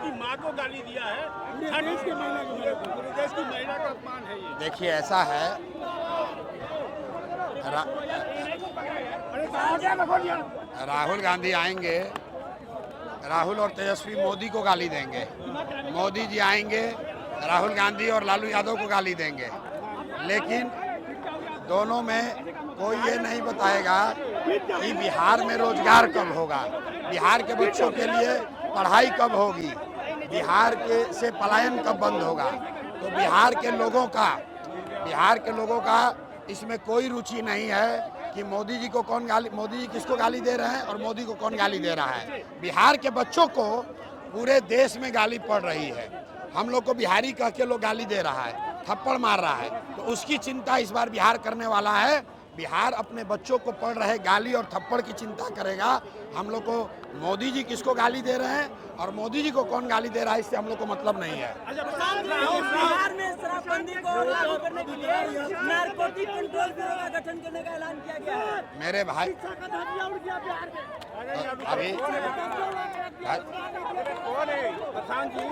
की मां को गाली दिया है, पूरे देश की महिला का अपमान है ये। देखिए ऐसा है, राहुल गांधी आएंगे, राहुल और तेजस्वी मोदी को गाली देंगे, मोदी जी आएंगे राहुल गांधी और लालू यादव को गाली देंगे, लेकिन दोनों में कोई ये नहीं बताएगा कि बिहार में रोजगार कब होगा, बिहार के बच्चों के लिए पढ़ाई कब होगी, बिहार के से पलायन कब बंद होगा। तो बिहार के लोगों का इसमें कोई रुचि नहीं है कि मोदी जी किसको गाली दे रहे हैं और मोदी को कौन गाली दे रहा है। बिहार के बच्चों को पूरे देश में गाली पड़ रही है, हम लोग को बिहारी कह के लोग गाली दे रहा है, थप्पड़ मार रहा है, तो उसकी चिंता इस बार बिहार करने वाला है। बिहार अपने बच्चों को पड़ रहे गाली और थप्पड़ की चिंता करेगा। हम लोग को मोदी जी किसको गाली दे रहे हैं और मोदी जी को कौन गाली दे रहा है, इससे हम लोग को मतलब नहीं है। बिहार में शराबबंदी को लागू करने के लिए नारकोटिक कंट्रोल ब्यूरो का गठन करने का ऐलान किया गया है। मेरे भाई अभी प्रधान जी,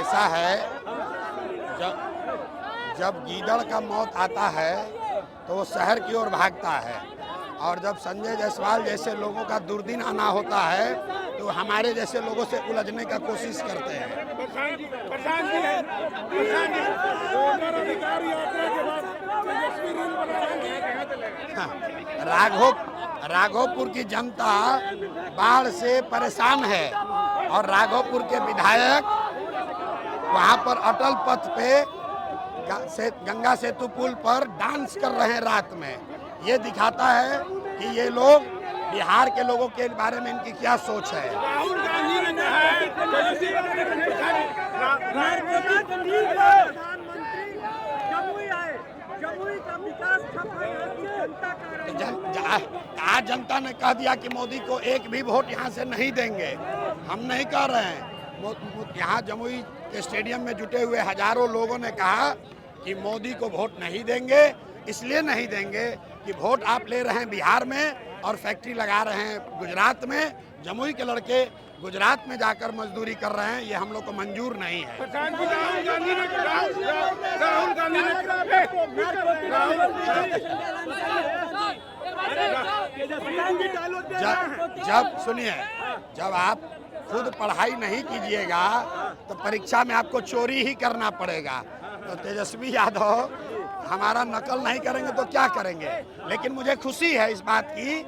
ऐसा है, जब गीदड़ का मौत आता है तो वो शहर की ओर भागता है, और जब संजय जायसवाल जैसे लोगों का दुर्दिन आना होता है तो हमारे जैसे लोगों से उलझने का कोशिश करते हैं। राघोपुर की जनता बाढ़ से परेशान है और राघोपुर के विधायक वहां पर अटल पथ पे गंगा सेतु पुल पर डांस कर रहे हैं रात में। ये दिखाता है कि ये लोग बिहार के लोगों के बारे में इनकी क्या सोच है। राहुल गांधी ने कहा है आज जनता ने कह दिया कि मोदी को एक भी वोट यहाँ से नहीं देंगे। हम नहीं कह रहे हैं, यहाँ जमुई के स्टेडियम में जुटे हुए हजारों लोगों ने कहा कि मोदी को वोट नहीं देंगे। इसलिए नहीं देंगे कि वोट आप ले रहे हैं बिहार में और फैक्ट्री लगा रहे हैं गुजरात में। जमुई के लड़के गुजरात में जाकर मजदूरी कर रहे हैं, ये हम लोग को मंजूर नहीं है। जब आप खुद पढ़ाई नहीं कीजिएगा तो परीक्षा में आपको चोरी ही करना पड़ेगा। तो तेजस्वी यादव हमारा नकल नहीं करेंगे तो क्या करेंगे। लेकिन मुझे खुशी है इस बात की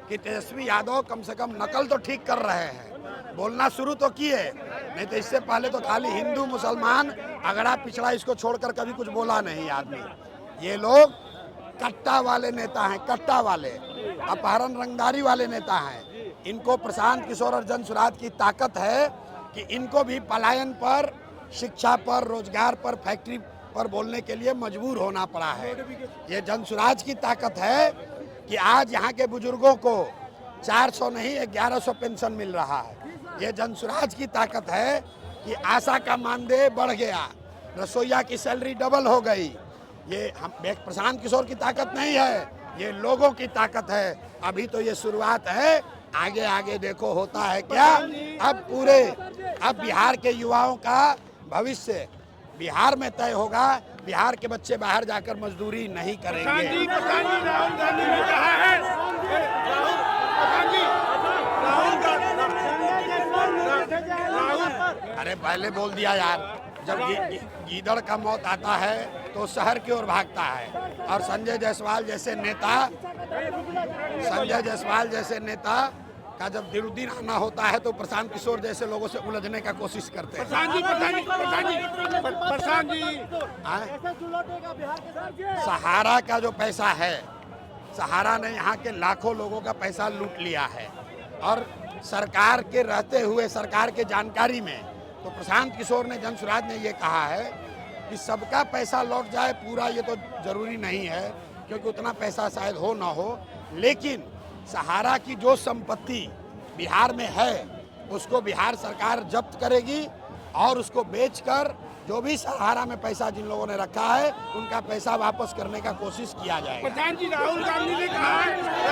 कि तेजस्वी यादव कम से कम नकल तो ठीक कर रहे हैं, बोलना शुरू तो किए, नहीं तो इससे पहले तो खाली हिंदू मुसलमान अगड़ा पिछड़ा इसको छोड़कर कभी कुछ बोला नहीं आदमी। ये लोग कट्टा वाले नेता हैं, कट्टा वाले अपहरण रंगदारी वाले नेता हैं। इनको प्रशांत किशोर और जनसुराज की ताकत है कि इनको भी पलायन पर, शिक्षा पर, रोजगार पर, फैक्ट्री पर बोलने के लिए मजबूर होना पड़ा है। ये जनसुराज की ताकत है कि आज यहाँ के बुजुर्गों को 400 नहीं 1100 पेंशन मिल रहा है। ये जनसुराज की ताकत है कि आशा का मानदेय बढ़ गया, रसोईया की सैलरी डबल हो गई। ये हम प्रशांत किशोर की ताकत नहीं है, ये लोगों की ताकत है। अभी तो ये शुरुआत है, आगे आगे देखो होता है क्या। अब बिहार के युवाओं का भविष्य बिहार में तय होगा। बिहार के बच्चे बाहर जाकर मजदूरी नहीं करेंगे। अरे पहले बोल दिया यार, जब गीदड़ का मौत आता है तो शहर की ओर भागता है। और संजय जायसवाल जैसे नेता का जब दिनुदिन आना होता है तो प्रशांत किशोर जैसे लोगों से उलझने का कोशिश करते हैं। सहारा का जो पैसा है, सहारा ने यहाँ के लाखों लोगों का पैसा लूट लिया है। और सरकार के रहते हुए, सरकार के जानकारी में, तो प्रशांत किशोर ने, जनसुराज ने ये कहा है कि सबका पैसा लौट जाए पूरा, ये तो जरूरी नहीं है क्योंकि उतना पैसा शायद हो ना हो, लेकिन सहारा की जो संपत्ति बिहार में है उसको बिहार सरकार जब्त करेगी और उसको बेचकर जो भी सहारा में पैसा जिन लोगों ने रखा है उनका पैसा वापस करने का कोशिश किया जाएगा। प्रधान जी राहुल गांधी ने कहा